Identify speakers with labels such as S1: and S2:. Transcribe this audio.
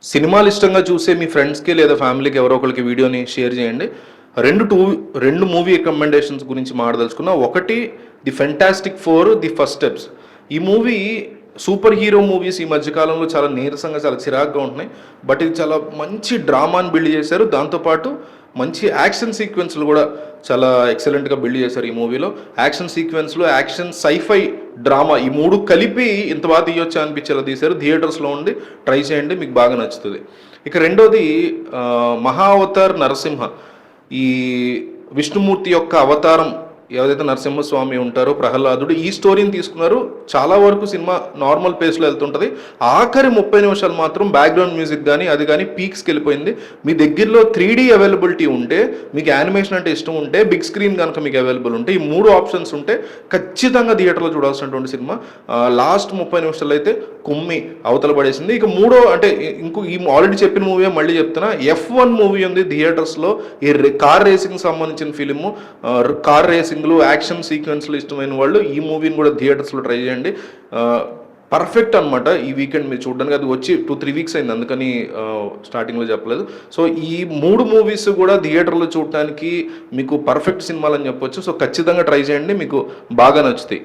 S1: సినిమాలు ఇష్టంగా చూసే మీ ఫ్రెండ్స్‌కి లేదా ఫ్యామిలీకి ఎవరో ఒకళ్ళకి వీడియోని షేర్ చేయండి. 2 మూవీ రికమెండేషన్స్ గురించి మాట్లాడదలుచుకున్నా. ఒకటి 'the fantastic four: the first steps'. ఈ మూవీ సూపర్ హీరో మూవీస్ ఈ మధ్య కాలంలో చాలా నీరసంగా, చాలా చిరాకుగా ఉంటున్నాయి. బట్ ఇది చాలా మంచి డ్రామాని బిల్డ్ చేశారు. దాంతో పాటు మంచి యాక్షన్ సీక్వెన్స్‌లు కూడా చాలా ఎక్సలెంట్‌గా బిల్డ్ చేశారు ఈ మూవీలో. యాక్షన్ సీక్వెన్స్‌లు, యాక్షన్, సైఫై, డ్రామా ఈ 3 కలిపి ఇంత బాగా తీయొచ్చా అనిపించేలా తీశారు. థియేటర్స్‌లో ఉండి ట్రై చేయండి, మీకు బాగా నచ్చుతుంది. ఇక రెండోది 'మహా అవతార్ నరసింహ'. ఈ విష్ణుమూర్తి యొక్క అవతారం ఏదైతే నరసింహస్వామి ఉంటారో, ప్రహ్లాదుడు, ఈ స్టోరీని తీసుకున్నారు. చాలా వరకు సినిమా నార్మల్ పేస్లో వెళ్తుంటుంది. ఆఖరి 30 నిమిషాలు మాత్రం బ్యాక్గ్రౌండ్ మ్యూజిక్ కానీ అది కానీ పీక్స్కి వెళ్ళిపోయింది. మీ దగ్గరలో 3D అవైలబిలిటీ ఉంటే, మీకు యానిమేషన్ అంటే ఇష్టం ఉంటే, బిగ్ స్క్రీన్ కనుక మీకు అవైలబుల్ ఉంటే, ఈ 3 ఆప్షన్స్ ఉంటే ఖచ్చితంగా థియేటర్లో చూడాల్సినటువంటి సినిమా. లాస్ట్ 30 నిమిషాలు అయితే కుమ్మి అవతల పడేసింది. ఇక మూడో అంటే ఈ ఆల్రెడీ చెప్పిన మూవీ మళ్ళీ చెప్తున్నా, F1 మూవీ ఉంది థియేటర్స్లో. ఈ కార్ రేసింగ్ సంబంధించిన ఫిలిము. కార్ రేసింగ్లు, యాక్షన్ సీక్వెన్స్లు ఇష్టమైన వాళ్ళు ఈ మూవీని కూడా థియేటర్స్లో ట్రై చేయండి. పర్ఫెక్ట్ అనమాట. ఈ వీకెండ్ మీరు చూడడానికి, అది వచ్చి 2-3 వీక్స్ అయింది, అందుకని స్టార్టింగ్లో చెప్పలేదు. సో ఈ 3 మూవీస్ కూడా థియేటర్లో చూడటానికి మీకు పర్ఫెక్ట్ సినిమాలు అని చెప్పొచ్చు. సో ఖచ్చితంగా ట్రై చేయండి, మీకు బాగా నచ్చుతాయి.